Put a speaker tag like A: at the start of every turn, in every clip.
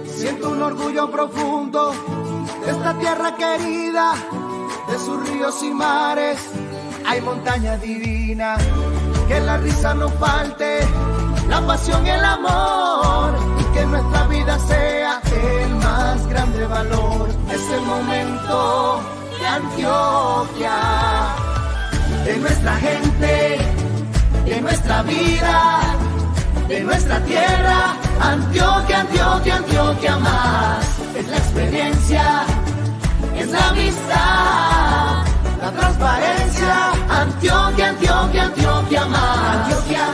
A: Siento un orgullo profundo de esta tierra querida, de sus ríos y mares. Hay montaña divina, que la risa no falte, la pasión y el amor, y que nuestra vida sea el más grande valor. Es el momento de Antioquia, de nuestra gente, de nuestra vida, de nuestra tierra. Antioquia, Antioquia, Antioquia más. Es la experiencia, es la amistad, la transparencia. Antioquia, Antioquia, Antioquia más.
B: Antioquia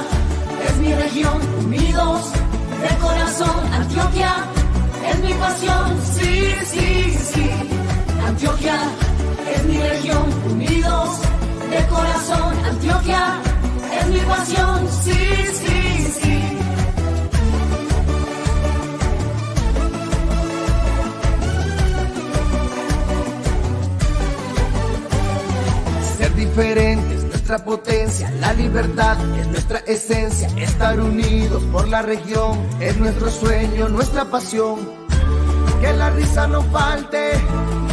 B: es mi región, unidos de corazón. Antioquia es mi pasión, sí, sí, sí. Antioquia es mi región, unidos de corazón. Antioquia es mi pasión, sí, sí, sí.
A: Ser diferente es nuestra potencia, la libertad es nuestra esencia. Estar unidos por la región es nuestro sueño, nuestra pasión. Que la risa no falte,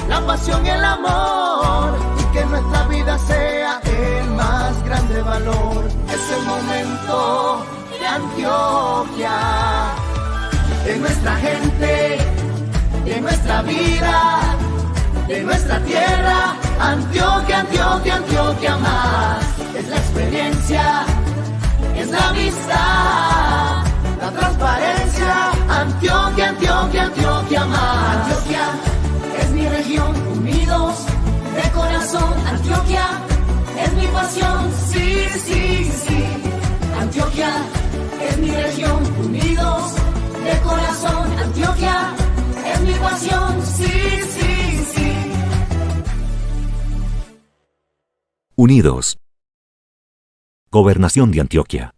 A: la pasión y el amor, y que nuestra vida sea el más grande valor. Es el momento de Antioquia, de nuestra gente, de nuestra vida, de nuestra tierra. Antioquia, Antioquia, Antioquia más. Es la experiencia, es la amistad, la transparencia. Antioquia, Antioquia, Antioquia más.
B: Antioquia es mi región, unidos de corazón. Antioquia es mi pasión, sí, sí, sí. Antioquia es mi región, unidos de corazón. Antioquia es mi pasión, sí, sí, sí.
C: Unidos. Gobernación de Antioquia.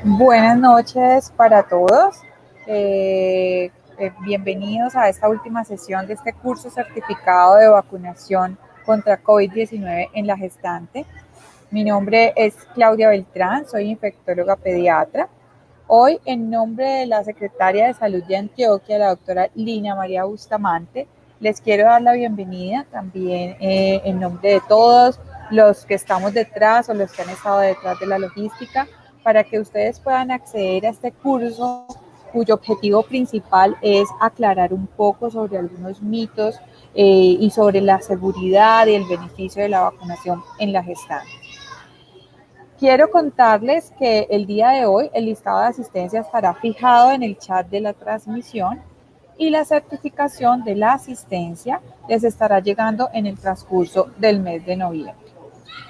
D: Buenas noches para todos. Bienvenidos a esta última sesión de este curso certificado de vacunación contra COVID-19 en la gestante. Mi nombre es Claudia Beltrán, soy infectóloga pediatra. Hoy, en nombre de la Secretaria de Salud de Antioquia, la doctora Lina María Bustamante, les quiero dar la bienvenida también en nombre de todos los que estamos detrás o los que han estado detrás de la logística, para que ustedes puedan acceder a este curso cuyo objetivo principal es aclarar un poco sobre algunos mitos y sobre la seguridad y el beneficio de la vacunación en la gestante. Quiero contarles que el día de hoy el listado de asistencia estará fijado en el chat de la transmisión y la certificación de la asistencia les estará llegando en el transcurso del mes de noviembre.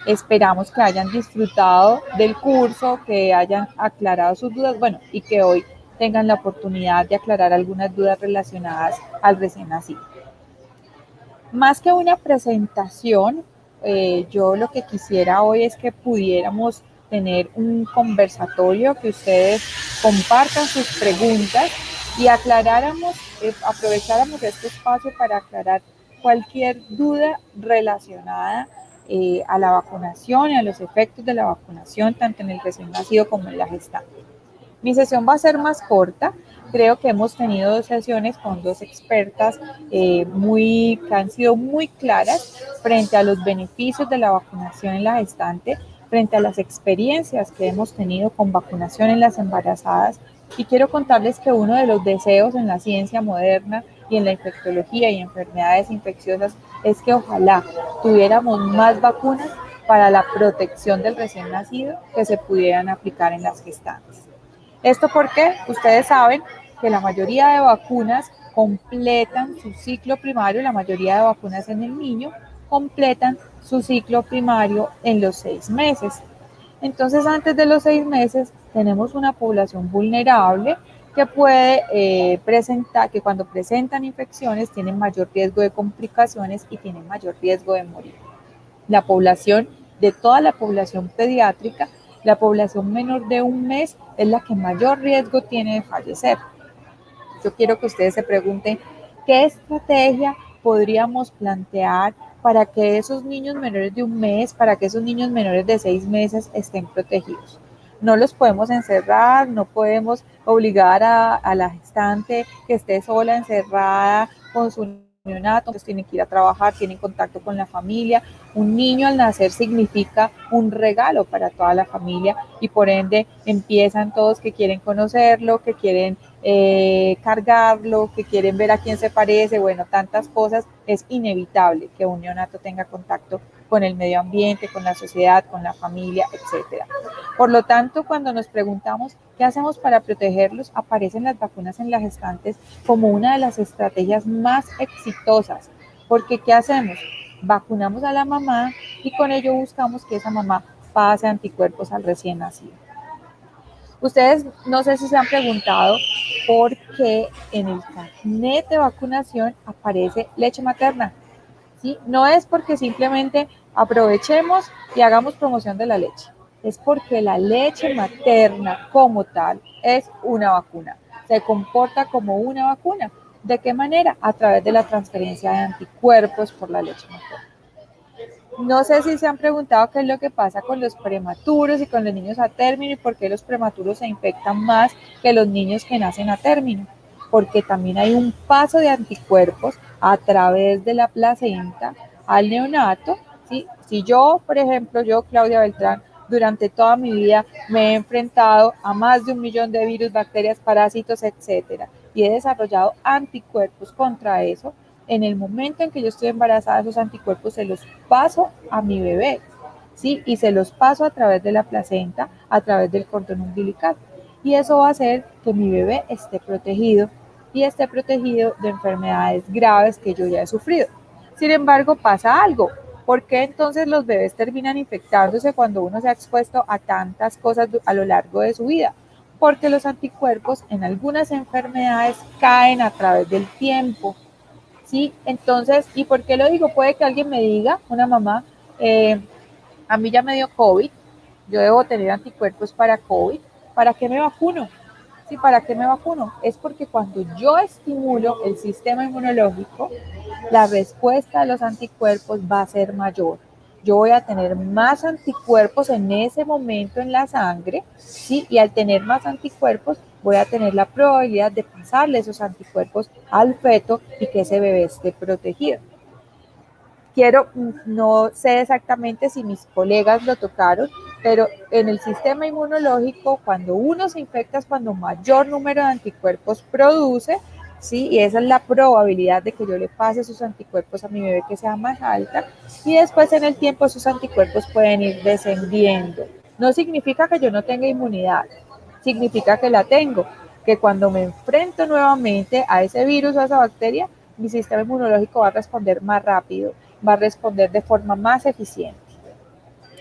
D: Esperamos que hayan disfrutado del curso, que hayan aclarado sus dudas, y que hoy tengan la oportunidad de aclarar algunas dudas relacionadas al recién nacido. Más que una presentación, yo lo que quisiera hoy es que pudiéramos tener un conversatorio, que ustedes compartan sus preguntas y aprovecháramos este espacio para aclarar cualquier duda relacionada a la vacunación y a los efectos de la vacunación, tanto en el recién nacido como en la gestante. Mi sesión va a ser más corta. Creo que hemos tenido 2 sesiones con 2 expertas que han sido muy claras frente a los beneficios de la vacunación en la gestante, frente a las experiencias que hemos tenido con vacunación en las embarazadas. Y quiero contarles que uno de los deseos en la ciencia moderna y en la infectología y enfermedades infecciosas es que ojalá tuviéramos más vacunas para la protección del recién nacido que se pudieran aplicar en las gestantes. ¿Esto porque ustedes saben que la mayoría de vacunas completan su ciclo primario, la mayoría de vacunas en el niño completan su ciclo primario en los 6 meses? Entonces, antes de los 6 meses, tenemos una población vulnerable que puede presentar, que cuando presentan infecciones tienen mayor riesgo de complicaciones y tienen mayor riesgo de morir. La población, de toda la población pediátrica, la población menor de 1 mes es la que mayor riesgo tiene de fallecer. Yo quiero que ustedes se pregunten qué estrategia podríamos plantear para que esos niños menores de 1 mes, para que esos niños menores de 6 meses estén protegidos. No los podemos encerrar, no podemos obligar a la gestante que esté sola, encerrada con su neonato, entonces tienen que ir a trabajar, tienen contacto con la familia. Un niño al nacer significa un regalo para toda la familia y por ende empiezan todos que quieren conocerlo, que quieren cargarlo, que quieren ver a quién se parece, bueno, tantas cosas. Es inevitable que un neonato tenga contacto con el medio ambiente, con la sociedad, con la familia, etcétera. Por lo tanto, cuando nos preguntamos qué hacemos para protegerlos, aparecen las vacunas en las gestantes como una de las estrategias más exitosas. Porque ¿qué hacemos? Vacunamos a la mamá y con ello buscamos que esa mamá pase anticuerpos al recién nacido. Ustedes no sé si se han preguntado por qué en el carnet de vacunación aparece leche materna. ¿Sí? No es porque simplemente aprovechemos y hagamos promoción de la leche. Es porque la leche materna como tal es una vacuna. Se comporta como una vacuna. ¿De qué manera? A través de la transferencia de anticuerpos por la leche materna. No sé si se han preguntado qué es lo que pasa con los prematuros y con los niños a término y por qué los prematuros se infectan más que los niños que nacen a término. Porque también hay un paso de anticuerpos a través de la placenta al neonato. ¿Sí? Si yo, por ejemplo, yo, Claudia Beltrán, durante toda mi vida me he enfrentado a más de 1.000.000 de virus, bacterias, parásitos, etcétera, y he desarrollado anticuerpos contra eso, en el momento en que yo estoy embarazada, esos anticuerpos se los paso a mi bebé, ¿sí? Y se los paso a través de la placenta, a través del cordón umbilical. Y eso va a hacer que mi bebé esté protegido y esté protegido de enfermedades graves que yo ya he sufrido. Sin embargo, pasa algo. ¿Por qué entonces los bebés terminan infectándose cuando uno se ha expuesto a tantas cosas a lo largo de su vida? Porque los anticuerpos en algunas enfermedades caen a través del tiempo. ¿Sí? Entonces, ¿y por qué lo digo? Puede que alguien me diga, una mamá, a mí ya me dio COVID, yo debo tener anticuerpos para COVID, ¿para qué me vacuno? Sí, ¿para qué me vacuno? Es porque cuando yo estimulo el sistema inmunológico, la respuesta de los anticuerpos va a ser mayor. Yo voy a tener más anticuerpos en ese momento en la sangre, ¿sí? Y al tener más anticuerpos, voy a tener la probabilidad de pasarle esos anticuerpos al feto y que ese bebé esté protegido. No sé exactamente si mis colegas lo tocaron, pero en el sistema inmunológico, cuando uno se infecta es cuando mayor número de anticuerpos produce, ¿sí? Y esa es la probabilidad de que yo le pase esos anticuerpos a mi bebé que sea más alta, y después en el tiempo esos anticuerpos pueden ir descendiendo. No significa que yo no tenga inmunidad, significa que la tengo, que cuando me enfrento nuevamente a ese virus o a esa bacteria, mi sistema inmunológico va a responder más rápido, va a responder de forma más eficiente.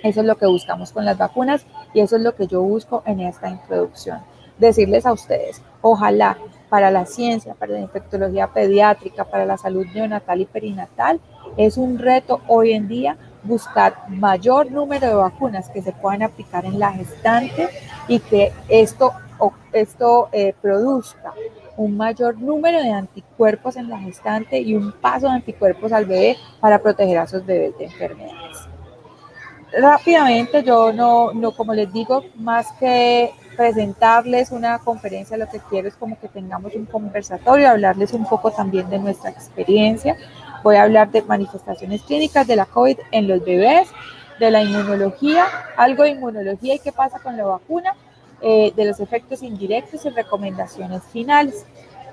D: Eso es lo que buscamos con las vacunas y eso es lo que yo busco en esta introducción. Decirles a ustedes, ojalá para la ciencia, para la infectología pediátrica, para la salud neonatal y perinatal, es un reto hoy en día buscar mayor número de vacunas que se puedan aplicar en la gestante y que esto produzca un mayor número de anticuerpos en la gestante y un paso de anticuerpos al bebé para proteger a esos bebés de enfermedades. Rápidamente, yo no, como les digo, más que presentarles una conferencia, lo que quiero es como que tengamos un conversatorio, hablarles un poco también de nuestra experiencia. Voy a hablar de manifestaciones clínicas de la COVID en los bebés, de la inmunología, algo de inmunología y qué pasa con la vacuna, de los efectos indirectos y recomendaciones finales.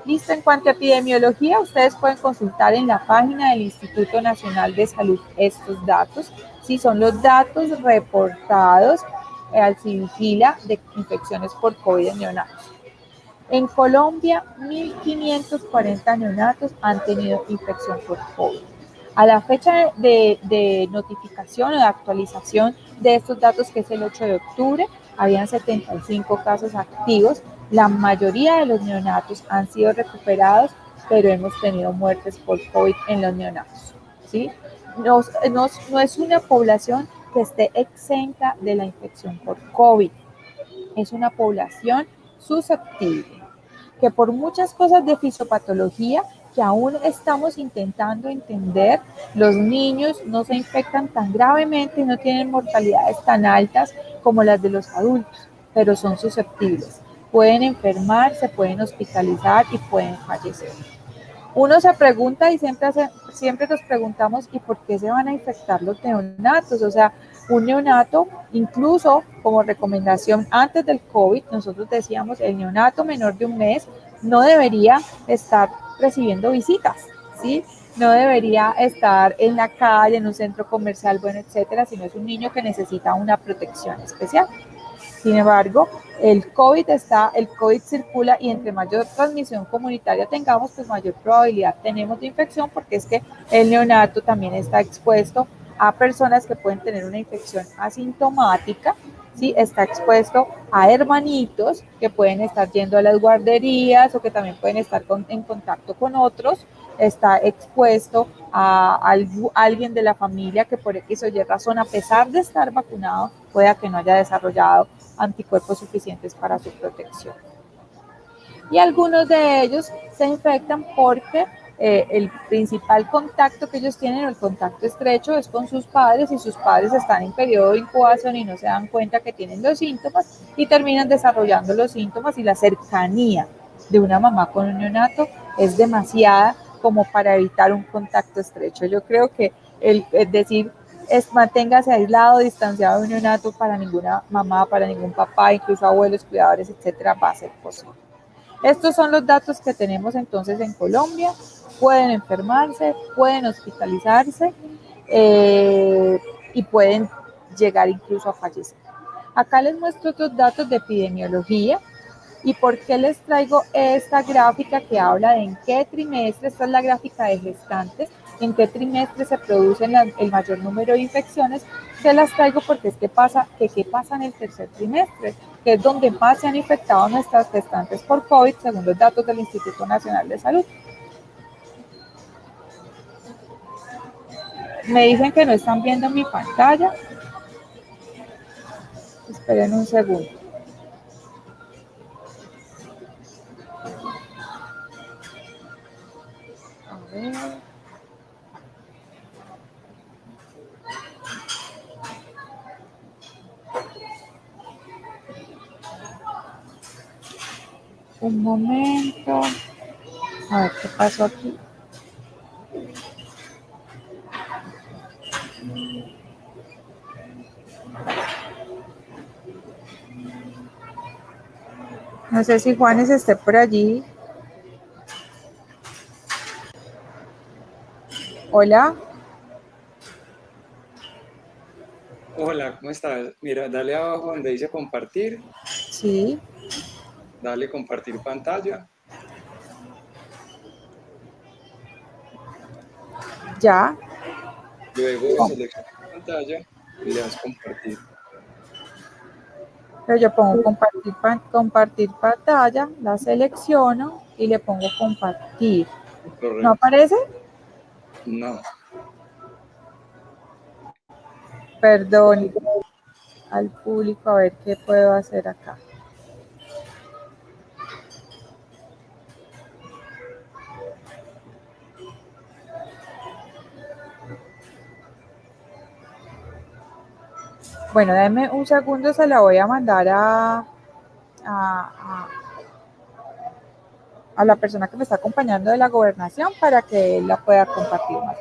D: Listo, en cuanto a epidemiología, ustedes pueden consultar en la página del Instituto Nacional de Salud estos datos. Sí, son los datos reportados al CIVIGILA de infecciones por COVID en neonatos. En Colombia, 1.540 neonatos han tenido infección por COVID. A la fecha de notificación o de actualización de estos datos, que es el 8 de octubre, habían 75 casos activos. La mayoría de los neonatos han sido recuperados, pero hemos tenido muertes por COVID en los neonatos, ¿sí? No es una población que esté exenta de la infección por COVID. Es una población susceptible, que por muchas cosas de fisiopatología que aún estamos intentando entender, los niños no se infectan tan gravemente y no tienen mortalidades tan altas como las de los adultos. pero son susceptibles. Pueden enfermarse, pueden hospitalizar y pueden fallecer. Uno se pregunta y siempre nos preguntamos, ¿y por qué se van a infectar los neonatos? O sea, un neonato, incluso como recomendación antes del COVID, nosotros decíamos, el neonato menor de un mes no debería estar recibiendo visitas, ¿sí? No debería estar en la calle, en un centro comercial, bueno, etcétera, sino es un niño que necesita una protección especial. Sin embargo, el COVID circula y entre mayor transmisión comunitaria tengamos, pues mayor probabilidad tenemos de infección, porque es que el neonato también está expuesto a personas que pueden tener una infección asintomática, ¿sí? Está expuesto a hermanitos que pueden estar yendo a las guarderías o que también pueden estar en contacto con otros, está expuesto a alguien de la familia que por X o Y razón, a pesar de estar vacunado, pueda que no haya desarrollado anticuerpos suficientes para su protección. Y algunos de ellos se infectan porque el principal contacto que ellos tienen, o el contacto estrecho, es con sus padres, y sus padres están en periodo de incubación y no se dan cuenta que tienen los síntomas y terminan desarrollando los síntomas, y la cercanía de una mamá con un neonato es demasiada como para evitar un contacto estrecho. Yo creo que es decir, manténgase aislado, distanciado de un neonato, para ninguna mamá, para ningún papá, incluso abuelos, cuidadores, etcétera, va a ser posible. Estos son los datos que tenemos entonces en Colombia. Pueden enfermarse, pueden hospitalizarse y pueden llegar incluso a fallecer. Acá les muestro otros datos de epidemiología. ¿Y por qué les traigo esta gráfica que habla de en qué trimestre? Esta es la gráfica de gestantes, en qué trimestre se producen el mayor número de infecciones. Se las traigo porque es que qué pasa en el tercer trimestre, que es donde más se han infectado nuestras gestantes por COVID, según los datos del Instituto Nacional de Salud. Me dicen que no están viendo mi pantalla. Esperen un segundo. A ver. Un momento. A ver qué pasó aquí. No sé si Juanes esté por allí. Hola.
E: Hola, ¿cómo estás? Mira, dale abajo donde dice compartir,
D: Sí.
E: dale compartir pantalla,
D: Ya.
E: luego selecciona pantalla y le das compartir.
D: Pero yo pongo compartir pantalla, la selecciono y le pongo compartir. ¿No
E: Correcto.
D: aparece?
E: No.
D: Perdón al público, a ver qué puedo hacer acá. Bueno, dame un segundo, se la voy a mandar a, a la persona que me está acompañando de la gobernación para que él la pueda compartir más.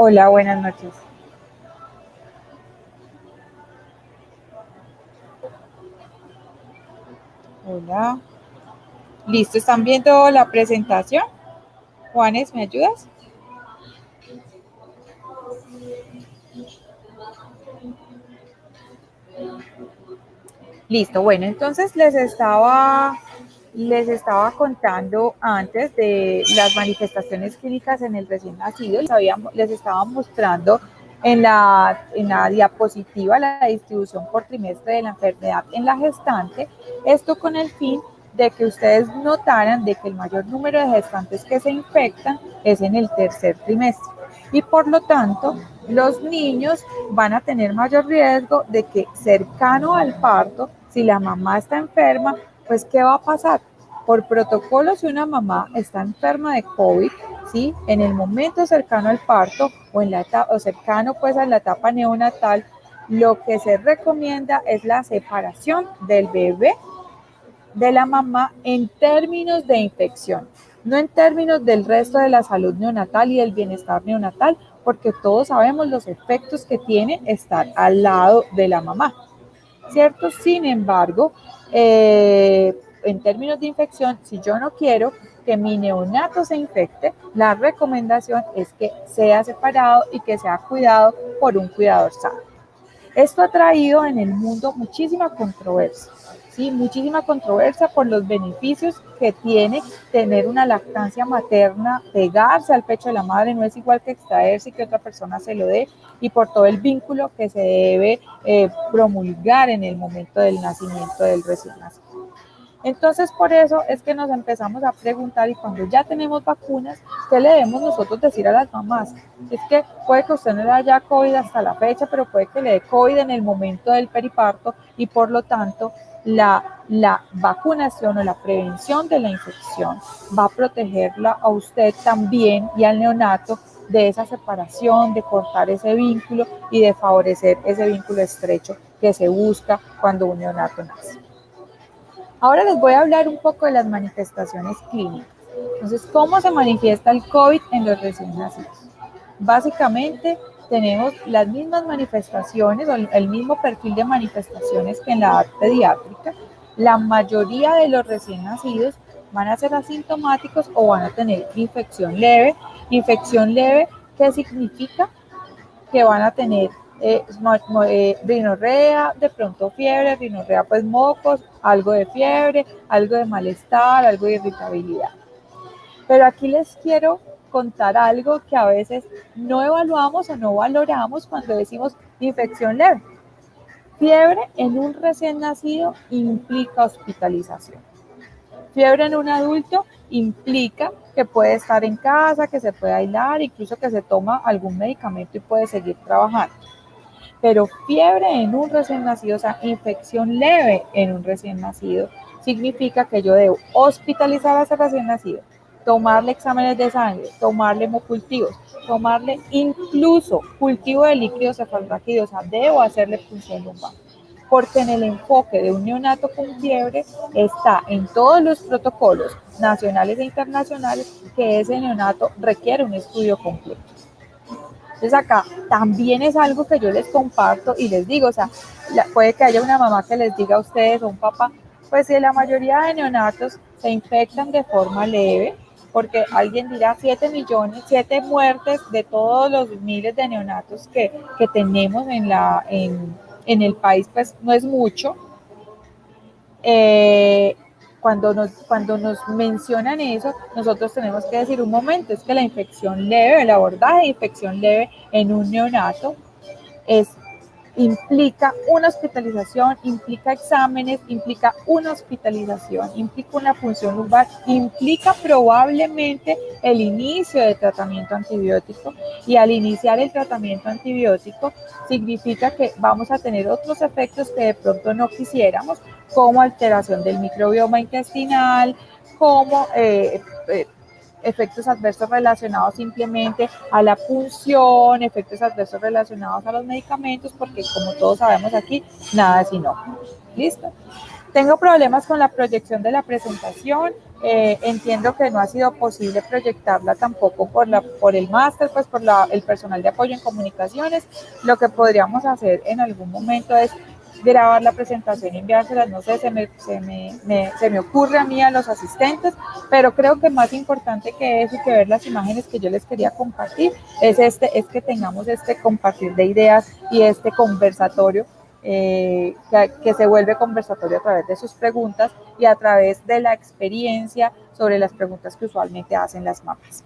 D: Hola, buenas noches. Hola. ¿Listo? ¿Están viendo la presentación? Juanes, ¿me ayudas? Listo, bueno, entonces les estaba contando antes de las manifestaciones clínicas en el recién nacido. Les estaba mostrando en la diapositiva la distribución por trimestre de la enfermedad en la gestante. Esto con el fin de que ustedes notaran de que el mayor número de gestantes que se infectan es en el tercer trimestre. Y por lo tanto, los niños van a tener mayor riesgo de que cercano al parto, si la mamá está enferma, pues ¿qué va a pasar? Por protocolo, si una mamá está enferma de COVID, ¿sí? En el momento cercano al parto o, o cercano pues a la etapa neonatal, lo que se recomienda es la separación del bebé de la mamá en términos de infección, no en términos del resto de la salud neonatal y del bienestar neonatal, porque todos sabemos los efectos que tiene estar al lado de la mamá, ¿cierto? Sin embargo, en términos de infección, si yo no quiero que mi neonato se infecte, la recomendación es que sea separado y que sea cuidado por un cuidador sano. Esto ha traído en el mundo muchísima controversia, ¿sí? Muchísima controversia por los beneficios que tiene tener una lactancia materna, pegarse al pecho de la madre, no es igual que extraerse y que otra persona se lo dé, y por todo el vínculo que se debe promulgar en el momento del nacimiento del recién nacido. Entonces, por eso es que nos empezamos a preguntar, y cuando ya tenemos vacunas, ¿qué le debemos nosotros decir a las mamás? Es que puede que usted no le haya COVID hasta la fecha, pero puede que le dé COVID en el momento del periparto y por lo tanto la vacunación o la prevención de la infección va a protegerla a usted también y al neonato de esa separación, de cortar ese vínculo y de favorecer ese vínculo estrecho que se busca cuando un neonato nace. Ahora les voy a hablar un poco de las manifestaciones clínicas. Entonces, ¿cómo se manifiesta el COVID en los recién nacidos? Básicamente, tenemos las mismas manifestaciones o el mismo perfil de manifestaciones que en la edad pediátrica. La mayoría de los recién nacidos van a ser asintomáticos o van a tener infección leve. Infección leve, ¿qué significa? Que van a tener rinorrea, de pronto fiebre, rinorrea pues mocos, algo de fiebre, algo de malestar, algo de irritabilidad. Pero aquí les quiero contar algo que a veces no evaluamos o no valoramos cuando decimos infección leve. Fiebre en un recién nacido implica hospitalización. Fiebre en un adulto implica que puede estar en casa, que se puede aislar, incluso que se toma algún medicamento y puede seguir trabajando. Pero fiebre en un recién nacido, o sea, infección leve en un recién nacido, significa que yo debo hospitalizar a ese recién nacido, tomarle exámenes de sangre, tomarle hemocultivos, tomarle incluso cultivo de líquidos cefalorraquídeos, o sea, debo hacerle punción lumbar. Porque en el enfoque de un neonato con fiebre está en todos los protocolos nacionales e internacionales que ese neonato requiere un estudio completo. Entonces acá también es algo que yo les comparto y les digo, o sea, puede que haya una mamá que les diga a ustedes o un papá, pues si la mayoría de neonatos se infectan de forma leve, porque alguien dirá 7 millones, 7 muertes de todos los miles de neonatos que tenemos en el país, pues no es mucho. Cuando nos mencionan eso, nosotros tenemos que decir un momento, es que la infección leve, el abordaje de infección leve en un neonato implica una hospitalización, implica exámenes, implica una hospitalización, implica una punción lumbar, implica probablemente el inicio de tratamiento antibiótico, y al iniciar el tratamiento antibiótico significa que vamos a tener otros efectos que de pronto no quisiéramos, como alteración del microbioma intestinal, como efectos adversos relacionados simplemente a la punción, efectos adversos relacionados a los medicamentos, porque como todos sabemos aquí, nada es inocuo. ¿Listo? Tengo problemas con la proyección de la presentación. Entiendo que no ha sido posible proyectarla tampoco por el máster, pues por el personal de apoyo en comunicaciones. Lo que podríamos hacer en algún momento es grabar la presentación y enviárselas, no sé, se me ocurre a mí, a los asistentes, pero creo que más importante que eso y que ver las imágenes que yo les quería compartir es que tengamos este compartir de ideas y este conversatorio que se vuelve conversatorio a través de sus preguntas y a través de la experiencia sobre las preguntas que usualmente hacen las mamás.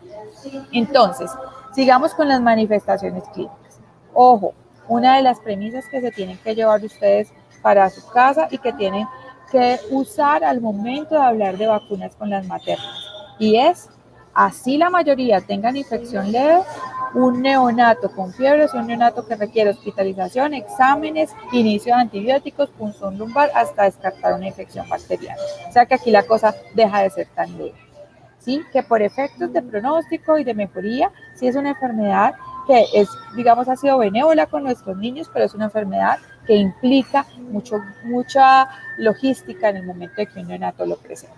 D: Entonces, sigamos con las manifestaciones clínicas. Ojo, una de las premisas que se tienen que llevar ustedes para su casa y que tienen que usar al momento de hablar de vacunas con las maternas, y es, así la mayoría tengan infección leve, un neonato con fiebre es un neonato que requiere hospitalización, exámenes, inicio de antibióticos, punción lumbar, hasta descartar una infección bacteriana. O sea que aquí la cosa deja de ser tan leve. ¿Sí? Que por efectos de pronóstico y de mejoría, sí es una enfermedad que es, digamos, ha sido benévola con nuestros niños, pero es una enfermedad que implica mucha logística en el momento de que un neonato lo presenta.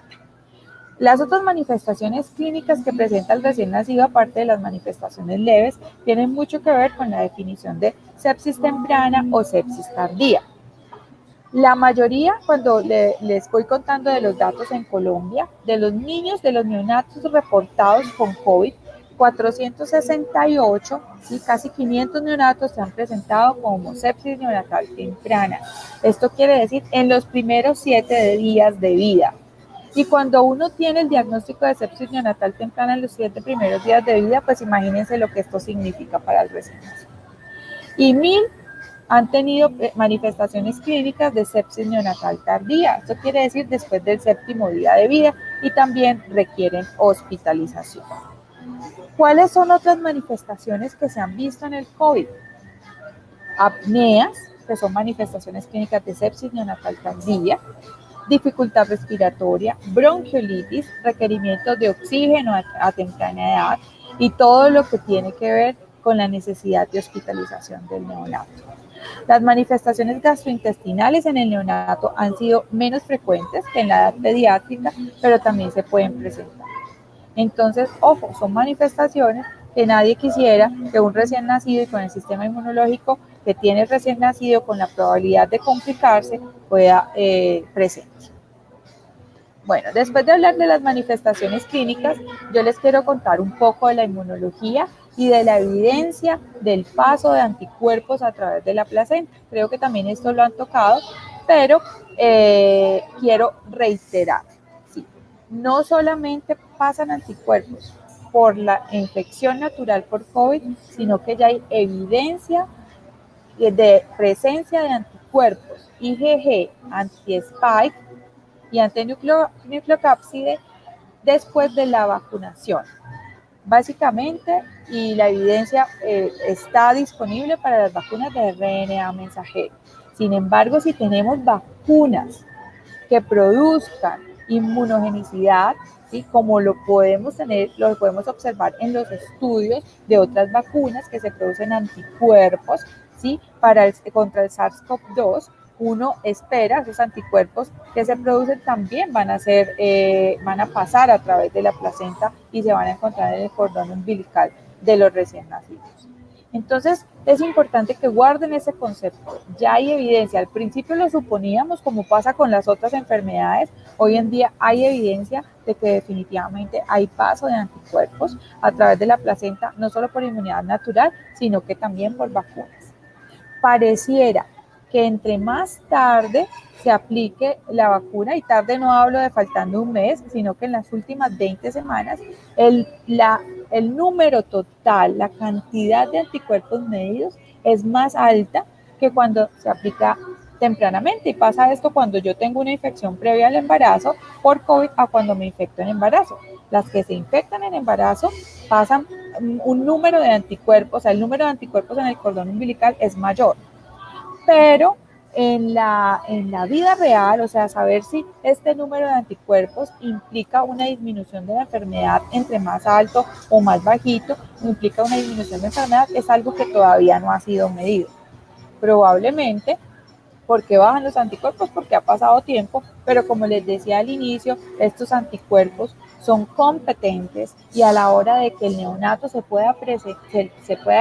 D: Las otras manifestaciones clínicas que presenta el recién nacido, aparte de las manifestaciones leves, tienen mucho que ver con la definición de sepsis temprana o sepsis tardía. La mayoría, cuando les voy contando de los datos en Colombia, de los niños, de los neonatos reportados con COVID, 468, ¿sí? Casi 500 neonatos se han presentado como sepsis neonatal temprana. Esto quiere decir en los primeros 7 días de vida. Y cuando uno tiene el diagnóstico de sepsis neonatal temprana en los 7 primeros días de vida, pues imagínense lo que esto significa para el recién nacido. Y 1000 han tenido manifestaciones clínicas de sepsis neonatal tardía. Esto quiere decir después del 7º día de vida y también requieren hospitalización. ¿Cuáles son otras manifestaciones que se han visto en el COVID? Apneas, que son manifestaciones clínicas de sepsis neonatal tardía, dificultad respiratoria, bronquiolitis, requerimientos de oxígeno a temprana edad y todo lo que tiene que ver con la necesidad de hospitalización del neonato. Las manifestaciones gastrointestinales en el neonato han sido menos frecuentes que en la edad pediátrica, pero también se pueden presentar. Entonces, ojo, son manifestaciones que nadie quisiera que un recién nacido y con el sistema inmunológico que tiene el recién nacido con la probabilidad de complicarse pueda presentar. Bueno, después de hablar de las manifestaciones clínicas, yo les quiero contar un poco de la inmunología y de la evidencia del paso de anticuerpos a través de la placenta. Creo que también esto lo han tocado, pero quiero reiterar. Sí, no solamente pasan anticuerpos por la infección natural por COVID, sino que ya hay evidencia de presencia de anticuerpos IgG, anti-spike y antinucleocápside después de la vacunación. Básicamente, y la evidencia está disponible para las vacunas de RNA mensajero. Sin embargo, si tenemos vacunas que produzcan inmunogenicidad, ¿sí? Como lo podemos observar en los estudios de otras vacunas que se producen anticuerpos, ¿sí? Contra el SARS-CoV-2, uno espera esos anticuerpos que se producen también van a pasar a través de la placenta y se van a encontrar en el cordón umbilical de los recién nacidos. Entonces, es importante que guarden ese concepto. Ya hay evidencia. Al principio lo suponíamos, como pasa con las otras enfermedades. Hoy en día hay evidencia de que definitivamente hay paso de anticuerpos a través de la placenta, no solo por inmunidad natural, sino que también por vacunas. Pareciera que entre más tarde se aplique la vacuna, y tarde no hablo de faltando un mes, sino que en las últimas 20 semanas, el número total, la cantidad de anticuerpos medidos es más alta que cuando se aplica tempranamente. Y pasa esto cuando yo tengo una infección previa al embarazo por COVID a cuando me infecto en embarazo. Las que se infectan en embarazo pasan un número de anticuerpos, o sea, el número de anticuerpos en el cordón umbilical es mayor. Pero en la vida real, o sea, saber si este número de anticuerpos implica una disminución de la enfermedad entre más alto o más bajito, implica una disminución de enfermedad, es algo que todavía no ha sido medido. Probablemente ¿Por qué bajan los anticuerpos? Porque ha pasado tiempo, pero como les decía al inicio, estos anticuerpos son competentes y a la hora de que el neonato se pueda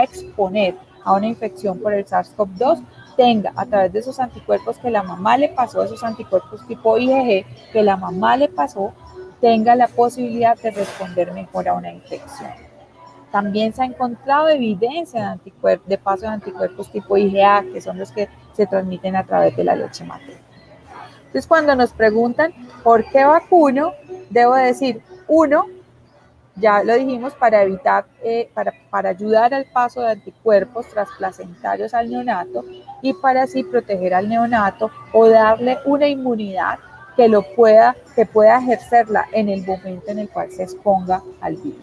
D: exponer a una infección por el SARS-CoV-2, tenga a través de esos anticuerpos que la mamá le pasó, esos anticuerpos tipo IgG que la mamá le pasó, tenga la posibilidad de responder mejor a una infección. También se ha encontrado evidencia de paso de anticuerpos tipo IgA, que son los que se transmiten a través de la leche materna. Entonces, cuando nos preguntan por qué vacuno, debo decir, uno, ya lo dijimos, para evitar, para ayudar al paso de anticuerpos transplacentarios al neonato y para así proteger al neonato o darle una inmunidad que pueda ejercerla en el momento en el cual se exponga al virus.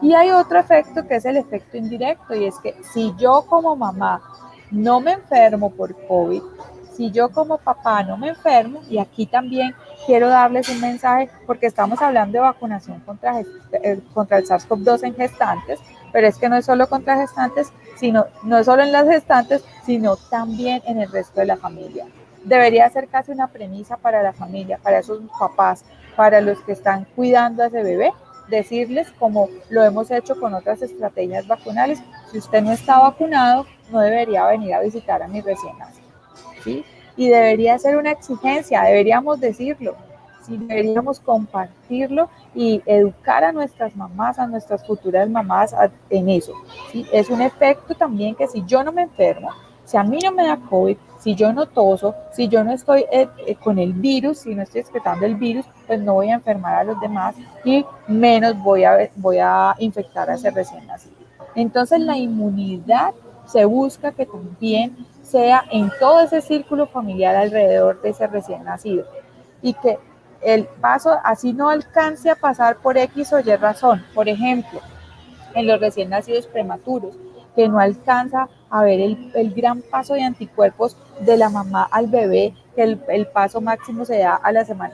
D: Y hay otro efecto que es el efecto indirecto, y es que si yo como mamá no me enfermo por COVID, si yo como papá no me enfermo, y aquí también quiero darles un mensaje, porque estamos hablando de vacunación contra el SARS-CoV-2 en gestantes, pero es que no es solo contra gestantes, no es solo en las gestantes, sino también en el resto de la familia. Debería ser casi una premisa para la familia, para esos papás, para los que están cuidando a ese bebé, decirles, como lo hemos hecho con otras estrategias vacunales, si usted no está vacunado, no debería venir a visitar a mi recién nacido, ¿sí? Y debería ser una exigencia, deberíamos decirlo, ¿sí? Deberíamos compartirlo y educar a nuestras mamás, a nuestras futuras mamás en eso, ¿sí? Es un efecto también que si yo no me enfermo, si a mí no me da COVID, si yo no toso, si yo no estoy con el virus, si no estoy excretando el virus, pues no voy a enfermar a los demás y menos voy a infectar a ese recién nacido. Entonces la inmunidad se busca que también sea en todo ese círculo familiar alrededor de ese recién nacido y que el paso así no alcance a pasar por X o Y razón. Por ejemplo, en los recién nacidos prematuros, que no alcanza a ver el gran paso de anticuerpos de la mamá al bebé, que el paso máximo se da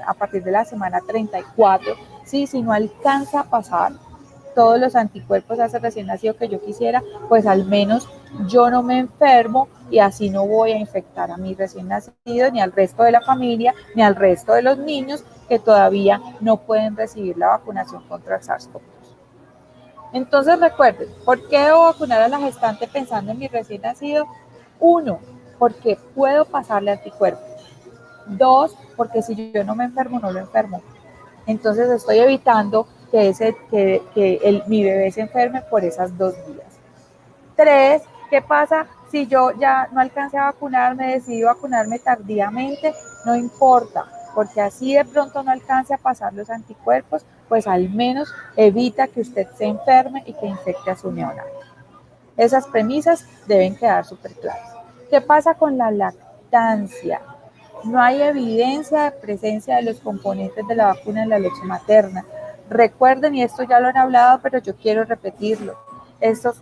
D: a partir de la semana 34, ¿sí? Si no alcanza a pasar todos los anticuerpos a ese recién nacido que yo quisiera, pues al menos yo no me enfermo y así no voy a infectar a mi recién nacido, ni al resto de la familia, ni al resto de los niños que todavía no pueden recibir la vacunación contra el SARS-CoV-2. Entonces recuerden, ¿por qué debo vacunar a la gestante pensando en mi recién nacido? 1, porque puedo pasarle anticuerpos. 2, porque si yo no me enfermo, no lo enfermo. Entonces estoy evitando que mi bebé se enferme por esas 2 vías. 3, ¿qué pasa si yo ya no alcancé a vacunarme, decidí vacunarme tardíamente? No importa, porque así de pronto no alcance a pasar los anticuerpos, pues al menos evita que usted se enferme y que infecte a su neonato. Esas premisas deben quedar súper claras. ¿Qué pasa con la lactancia? No hay evidencia de presencia de los componentes de la vacuna en la leche materna. Recuerden, y esto ya lo han hablado, pero yo quiero repetirlo, estos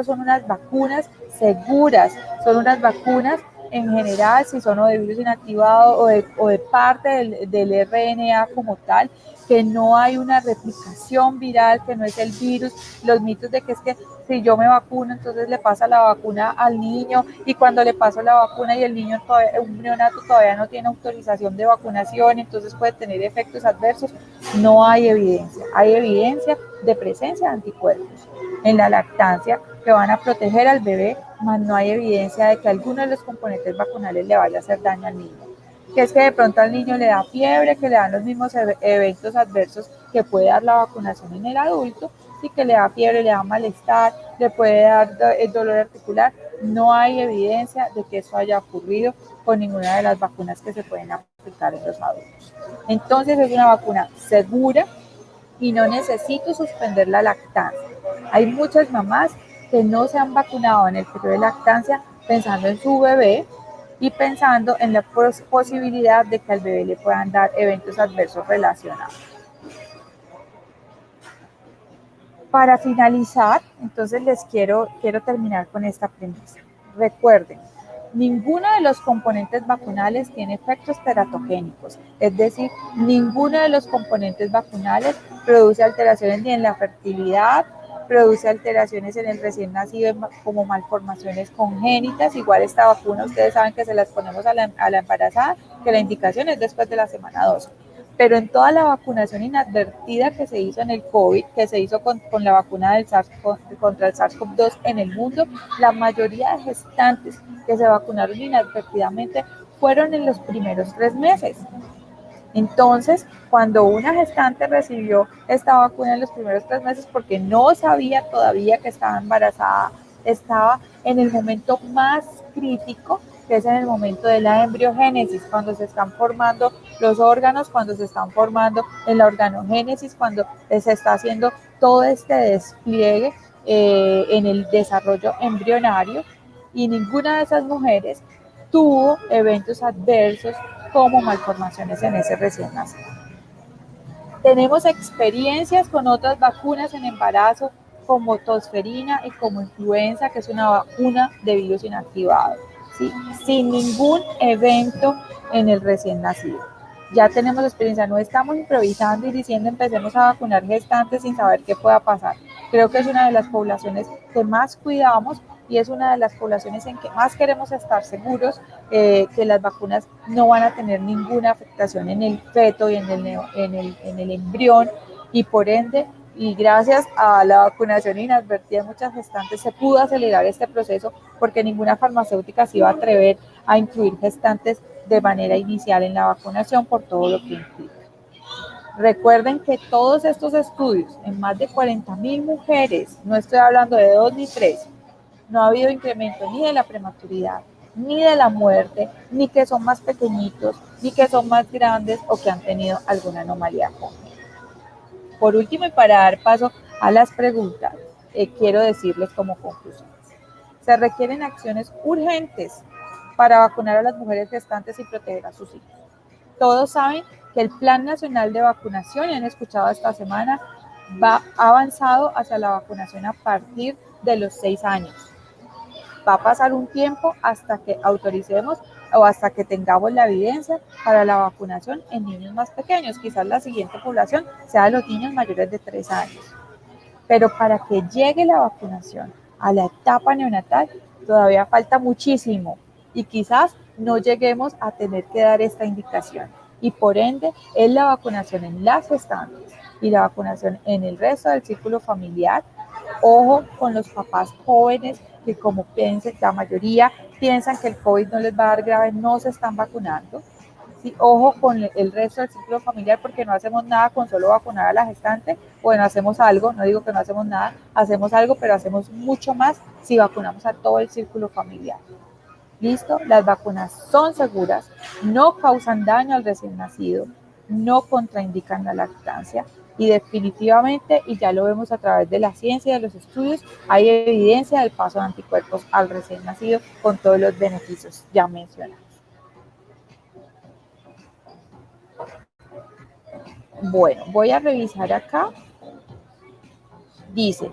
D: son unas vacunas seguras, son unas vacunas en general, si son o de virus inactivado o de parte del RNA como tal, que no hay una replicación viral, que no es el virus, los mitos de que es que si yo me vacuno, entonces le pasa la vacuna al niño y cuando le paso la vacuna y el niño un neonato todavía no tiene autorización de vacunación, entonces puede tener efectos adversos. No hay evidencia de presencia de anticuerpos en la lactancia que van a proteger al bebé, mas no hay evidencia de que alguno de los componentes vacunales le vaya a hacer daño al niño. Que es que de pronto al niño le da fiebre, que le dan los mismos eventos adversos que puede dar la vacunación en el adulto, y que le da fiebre, le da malestar, le puede dar dolor articular. No hay evidencia de que eso haya ocurrido con ninguna de las vacunas que se pueden aplicar en los adultos. Entonces es una vacuna segura y no necesito suspender la lactancia. Hay muchas mamás que no se han vacunado en el periodo de lactancia pensando en su bebé y pensando en la posibilidad de que al bebé le puedan dar eventos adversos relacionados. Para finalizar, entonces les quiero terminar con esta premisa. Recuerden, ninguno de los componentes vacunales tiene efectos teratogénicos, es decir, ninguno de los componentes vacunales produce alteraciones ni en la fertilidad, produce alteraciones en el recién nacido como malformaciones congénitas. Igual esta vacuna, ustedes saben que se las ponemos a la embarazada, que la indicación es después de la semana 12. Pero en toda la vacunación inadvertida que se hizo en el COVID, que se hizo con la vacuna del contra el SARS-CoV-2 en el mundo, la mayoría de gestantes que se vacunaron inadvertidamente fueron en los primeros 3 meses. Entonces, cuando una gestante recibió esta vacuna en los primeros 3 meses porque no sabía todavía que estaba embarazada, estaba en el momento más crítico, que es en el momento de la embriogénesis, cuando se están formando los órganos, cuando se están formando en la organogénesis, cuando se está haciendo todo este despliegue en el desarrollo embrionario, y ninguna de esas mujeres tuvo eventos adversos como malformaciones en ese recién nacido. Tenemos experiencias con otras vacunas en embarazo como tosferina y como influenza, que es una vacuna de virus inactivado, ¿sí? Sin ningún evento en el recién nacido. Ya tenemos experiencia, no estamos improvisando y diciendo empecemos a vacunar gestantes sin saber qué pueda pasar. Creo que es una de las poblaciones que más cuidamos y es una de las poblaciones en que más queremos estar seguros que las vacunas no van a tener ninguna afectación en el feto y en el embrión, y por ende, y gracias a la vacunación inadvertida de muchas gestantes, se pudo acelerar este proceso porque ninguna farmacéutica se iba a atrever a incluir gestantes de manera inicial en la vacunación por todo lo que implica. Recuerden que todos estos estudios en más de 40,000 mujeres, no estoy hablando de 2 ni 3, no ha habido incremento ni de la prematuridad, ni de la muerte, ni que son más pequeñitos, ni que son más grandes o que han tenido alguna anomalía congénita. Por último, y para dar paso a las preguntas, quiero decirles como conclusiones. Se requieren acciones urgentes para vacunar a las mujeres gestantes y proteger a sus hijos. Todos saben que el Plan Nacional de Vacunación, y han escuchado esta semana, va avanzado hacia la vacunación a partir de los 6 años. Va a pasar un tiempo hasta que autoricemos o hasta que tengamos la evidencia para la vacunación en niños más pequeños. Quizás la siguiente población sea de los niños mayores de 3 años. Pero para que llegue la vacunación a la etapa neonatal, todavía falta muchísimo y quizás no lleguemos a tener que dar esta indicación. Y por ende, es la vacunación en las gestantes y la vacunación en el resto del círculo familiar. Ojo con los papás jóvenes que, como piensen, la mayoría piensan que el COVID no les va a dar grave, no se están vacunando. Sí, ojo con el resto del círculo familiar, porque no hacemos nada con solo vacunar a la gestante. Bueno, hacemos algo, no digo que no hacemos nada, hacemos algo, pero hacemos mucho más si vacunamos a todo el círculo familiar. ¿Listo? Las vacunas son seguras, no causan daño al recién nacido, no contraindican la lactancia y definitivamente, y ya lo vemos a través de la ciencia y de los estudios, hay evidencia del paso de anticuerpos al recién nacido con todos los beneficios ya mencionados. Bueno, voy a revisar acá. Dice,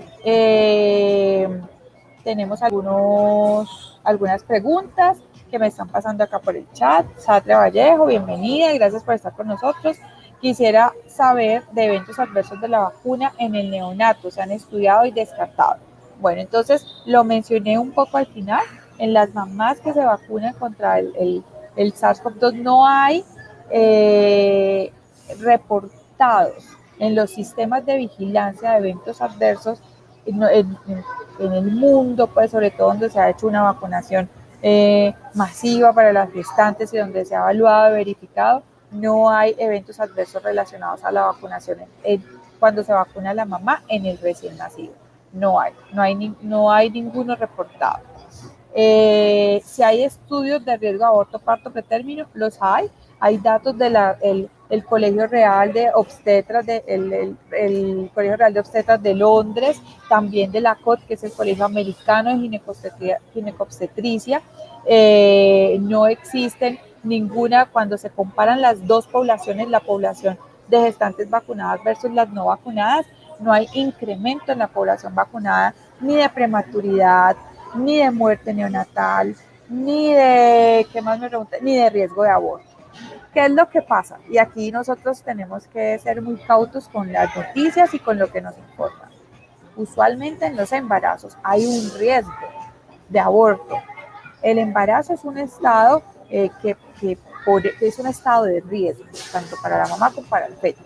D: tenemos algunas preguntas que me están pasando acá por el chat. Satria Vallejo, bienvenida y gracias por estar con nosotros. Quisiera saber de eventos adversos de la vacuna en el neonato, se han estudiado y descartado. Bueno, entonces lo mencioné un poco al final. En las mamás que se vacunan contra el SARS-CoV-2 no hay reportados en los sistemas de vigilancia de eventos adversos en el mundo, pues sobre todo donde se ha hecho una vacunación masiva para las gestantes y donde se ha evaluado y verificado, no hay eventos adversos relacionados a la vacunación cuando se vacuna a la mamá en el recién nacido. No hay ninguno reportado. Si hay estudios de riesgo de aborto, parto, pretérmino, los hay. Hay datos del Colegio Real de Obstetras, el Colegio Real de Obstetras de Londres, también de la COT, que es el Colegio Americano de Ginecobstetricia. No existen ninguna, cuando se comparan las dos poblaciones, la población de gestantes vacunadas versus las no vacunadas, no hay incremento en la población vacunada, ni de prematuridad, ni de muerte neonatal, ni de, ¿qué más me pregunta? Ni de riesgo de aborto. ¿Qué es lo que pasa? Y aquí nosotros tenemos que ser muy cautos con las noticias y con lo que nos informan. Usualmente en los embarazos hay un riesgo de aborto. El embarazo es un estado que es un estado de riesgo, tanto para la mamá como para el feto.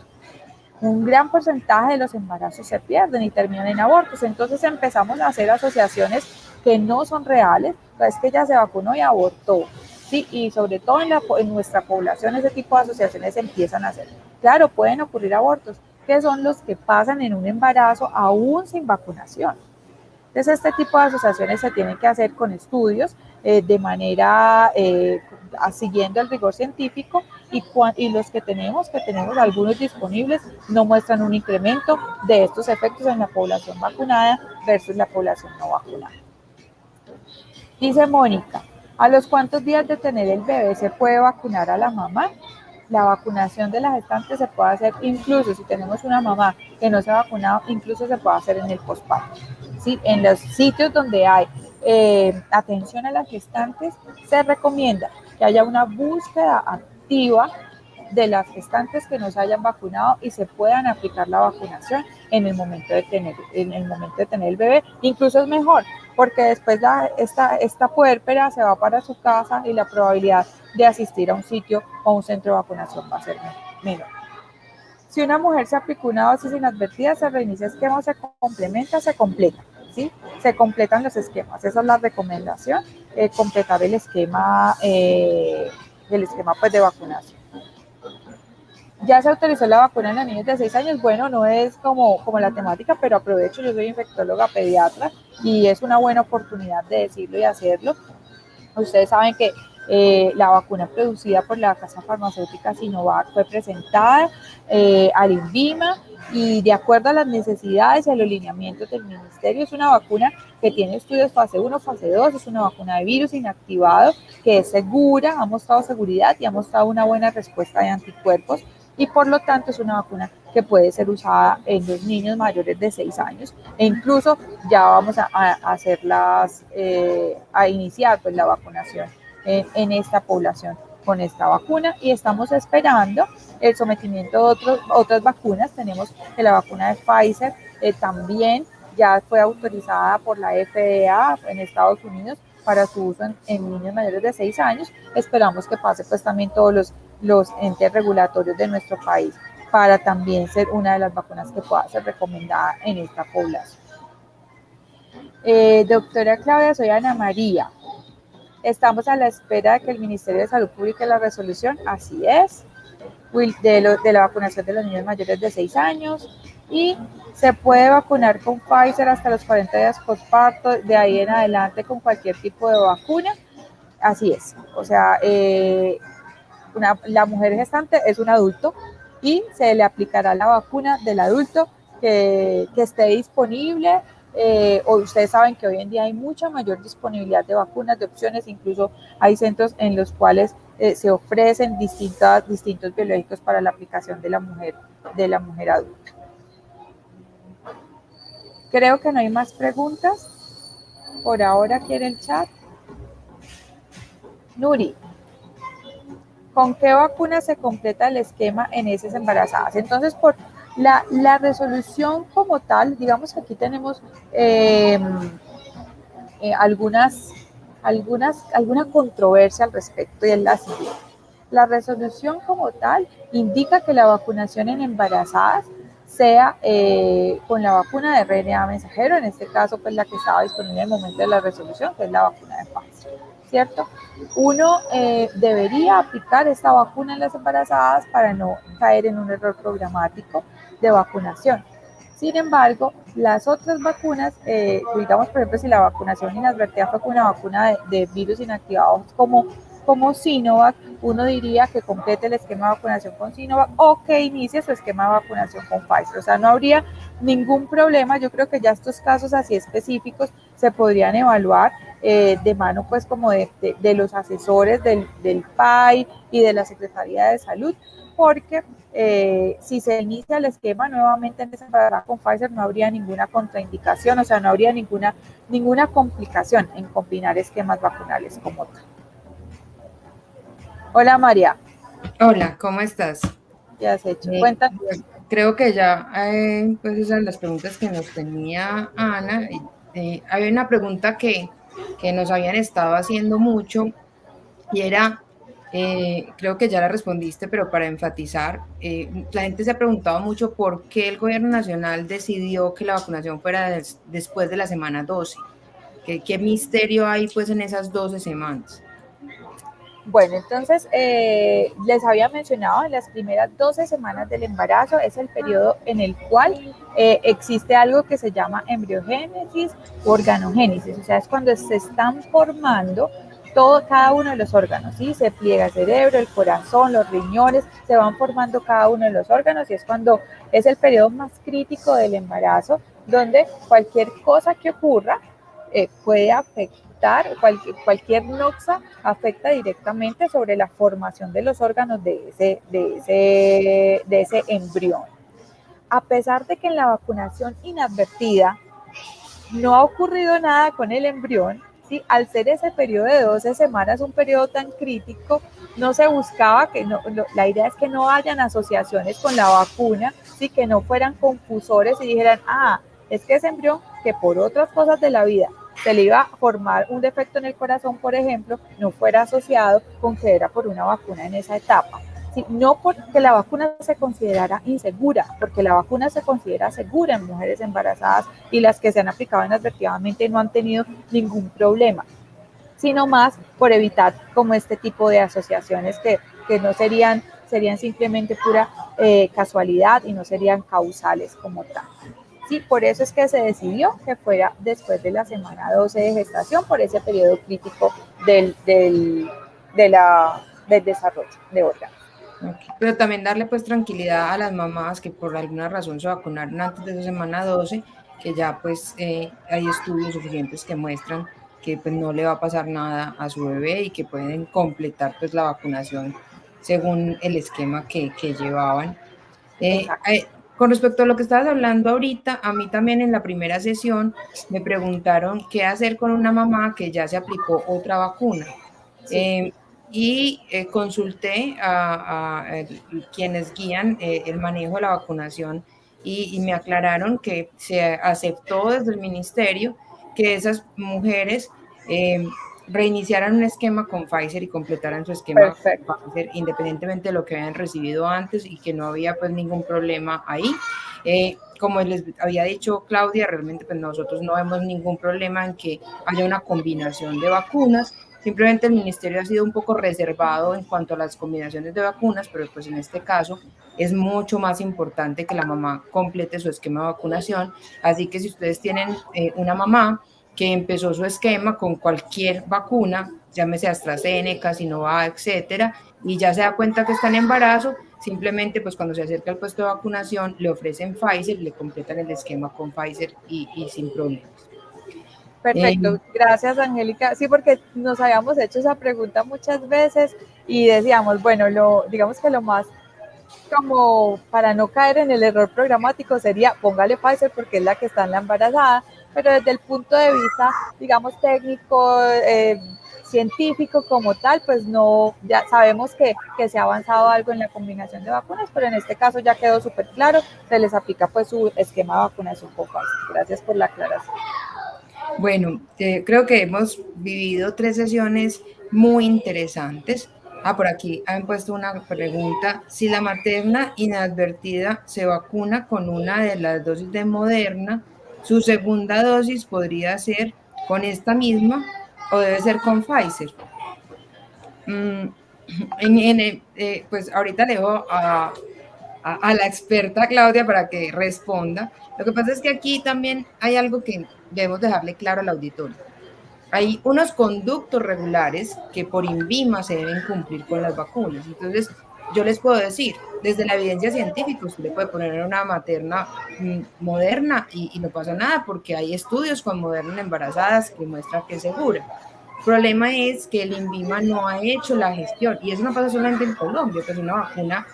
D: Un gran porcentaje de los embarazos se pierden y terminan en abortos. Entonces empezamos a hacer asociaciones que no son reales. Es que ella se vacunó y abortó. Sí, y sobre todo en nuestra población ese tipo de asociaciones se empiezan a hacer. Claro, pueden ocurrir abortos, que son los que pasan en un embarazo aún sin vacunación. Entonces, este tipo de asociaciones se tienen que hacer con estudios de manera siguiendo el rigor científico y los que tenemos algunos disponibles, no muestran un incremento de estos efectos en la población vacunada versus la población no vacunada. Dice Mónica, ¿a los cuántos días de tener el bebé se puede vacunar a la mamá? La vacunación de la gestante se puede hacer incluso si tenemos una mamá que no se ha vacunado, incluso se puede hacer en el posparto. ¿Sí? En los sitios donde hay atención a las gestantes, se recomienda que haya una búsqueda activa de las gestantes que no se hayan vacunado y se puedan aplicar la vacunación en el momento de tener el bebé. Incluso es mejor, porque después esta puérpera se va para su casa y la probabilidad de asistir a un sitio o un centro de vacunación va a ser menor. Si una mujer se aplicó una dosis inadvertida, se reinicia esquema o se complementa, se completa, ¿sí? Se completan los esquemas. Esa es la recomendación, completar el esquema pues, de vacunación. Ya se autorizó la vacuna en los niños de 6 años. Bueno, no es como la temática, pero aprovecho, yo soy infectóloga pediatra y es una buena oportunidad de decirlo y hacerlo. Ustedes saben que la vacuna producida por la casa farmacéutica Sinovac fue presentada al INVIMA y de acuerdo a las necesidades y a los lineamientos del ministerio es una vacuna que tiene estudios fase 1, fase 2, es una vacuna de virus inactivado que es segura, ha mostrado seguridad y ha mostrado una buena respuesta de anticuerpos y por lo tanto es una vacuna que puede ser usada en los niños mayores de 6 años e incluso ya vamos a iniciar pues la vacunación en esta población con esta vacuna y estamos esperando el sometimiento de otras vacunas. Tenemos que la vacuna de Pfizer también ya fue autorizada por la FDA en Estados Unidos para su uso en niños mayores de 6 años. Esperamos que pase pues también todos los entes regulatorios de nuestro país para también ser una de las vacunas que pueda ser recomendada en esta población. Doctora Claudia, soy Ana María. Estamos a la espera de que el Ministerio de Salud publique la resolución, así es, de la vacunación de los niños mayores de 6 años y se puede vacunar con Pfizer hasta los 40 días postparto, de ahí en adelante con cualquier tipo de vacuna, así es, o sea, la mujer gestante es un adulto y se le aplicará la vacuna del adulto que esté disponible. O ustedes saben que hoy en día hay mucha mayor disponibilidad de vacunas, de opciones, incluso hay centros en los cuales se ofrecen distintos biológicos para la aplicación de la mujer adulta. Creo que no hay más preguntas por ahora aquí en el chat. Nuri, ¿con qué vacuna se completa el esquema en esas embarazadas? Entonces, por la resolución como tal, digamos que aquí tenemos alguna controversia al respecto y es la siguiente. La resolución como tal indica que la vacunación en embarazadas sea con la vacuna de RNA mensajero, en este caso pues la que estaba disponible en el momento de la resolución, que es la vacuna de Pfizer, ¿cierto? Uno debería aplicar esta vacuna en las embarazadas para no caer en un error programático de vacunación. Sin embargo, las otras vacunas, digamos por ejemplo si la vacunación inadvertida fue con una vacuna de virus inactivados como Sinovac, uno diría que complete el esquema de vacunación con Sinovac o que inicie su esquema de vacunación con Pfizer. O sea, no habría ningún problema. Yo creo que ya estos casos así específicos se podrían evaluar de mano pues como de los asesores del PAI y de la Secretaría de Salud, porque si se inicia el esquema nuevamente en esa embarazo con Pfizer no habría ninguna contraindicación, o sea, no habría ninguna complicación en combinar esquemas vacunales como tal. Hola María.
F: Hola, ¿cómo estás?
D: ¿Qué has hecho? Cuéntanos.
F: creo que ya, pues esas son las preguntas que nos tenía Ana. Había una pregunta que nos habían estado haciendo mucho y era, creo que ya la respondiste, pero para enfatizar, la gente se ha preguntado mucho por qué el gobierno nacional decidió que la vacunación fuera después de la semana 12. ¿Qué misterio hay pues en esas 12 semanas?
D: Bueno, entonces les había mencionado en las primeras 12 semanas del embarazo es el periodo en el cual existe algo que se llama embriogénesis o organogénesis, o sea, es cuando se están formando cada uno de los órganos, ¿sí? Se pliega el cerebro, el corazón, los riñones, se van formando cada uno de los órganos y es cuando es el periodo más crítico del embarazo, donde cualquier cosa que ocurra puede afectar, cualquier noxa afecta directamente sobre la formación de los órganos de ese embrión. A pesar de que en la vacunación inadvertida no ha ocurrido nada con el embrión, ¿sí? Al ser ese periodo de 12 semanas un periodo tan crítico, no se buscaba la idea es que no hayan asociaciones con la vacuna, ¿sí? Que no fueran confusores y dijeran, es que ese embrión que por otras cosas de la vida se le iba a formar un defecto en el corazón, por ejemplo, no fuera asociado con que era por una vacuna en esa etapa. Sí, no porque la vacuna se considerara insegura, porque la vacuna se considera segura en mujeres embarazadas y las que se han aplicado inadvertidamente no han tenido ningún problema, sino más por evitar como este tipo de asociaciones que no serían simplemente pura casualidad y no serían causales como tal. Sí, por eso es que se decidió que fuera después de la semana 12 de gestación, por ese periodo crítico del desarrollo de órganos.
F: Okay. Pero también darle pues tranquilidad a las mamás que por alguna razón se vacunaron antes de esa semana 12, que ya pues hay estudios suficientes que muestran que pues no le va a pasar nada a su bebé y que pueden completar pues la vacunación según el esquema que llevaban. Con respecto a lo que estabas hablando ahorita, a mí también en la primera sesión me preguntaron qué hacer con una mamá que ya se aplicó otra vacuna. Sí. Consulté a quienes guían el manejo de la vacunación y me aclararon que se aceptó desde el ministerio que esas mujeres reiniciaran un esquema con Pfizer y completaran su esquema con Pfizer independientemente de lo que habían recibido antes y que no había pues ningún problema ahí. Como les había dicho Claudia, realmente pues nosotros no vemos ningún problema en que haya una combinación de vacunas. Simplemente el ministerio ha sido un poco reservado en cuanto a las combinaciones de vacunas, pero pues en este caso es mucho más importante que la mamá complete su esquema de vacunación. Así que si ustedes tienen una mamá que empezó su esquema con cualquier vacuna, llámese AstraZeneca, Sinovac, etcétera, y ya se da cuenta que está en embarazo, simplemente pues cuando se acerca al puesto de vacunación le ofrecen Pfizer, le completan el esquema con Pfizer y sin problemas.
D: Perfecto, gracias Angélica. Sí, porque nos habíamos hecho esa pregunta muchas veces y decíamos, bueno, digamos que lo más como para no caer en el error programático sería póngale Pfizer porque es la que está en la embarazada, pero desde el punto de vista, digamos, técnico, científico como tal, pues no, ya sabemos que se ha avanzado algo en la combinación de vacunas, pero en este caso ya quedó súper claro, se les aplica pues su esquema de vacunación con Pfizer. Gracias por la aclaración.
F: Bueno, creo que hemos vivido 3 sesiones muy interesantes. Por aquí han puesto una pregunta. Si la materna inadvertida se vacuna con una de las dosis de Moderna, ¿su segunda dosis podría ser con esta misma o debe ser con Pfizer? Pues ahorita le dejo a la experta Claudia para que responda. Lo que pasa es que aquí también hay algo que debemos dejarle claro al auditorio. Hay unos conductos regulares que por INVIMA se deben cumplir con las vacunas. Entonces, yo les puedo decir, desde la evidencia científica, usted le puede poner una materna Moderna y no pasa nada porque hay estudios con Moderna en embarazadas que muestran que es segura. El problema es que el INVIMA no ha hecho la gestión y eso no pasa solamente en Colombia, que es una vacuna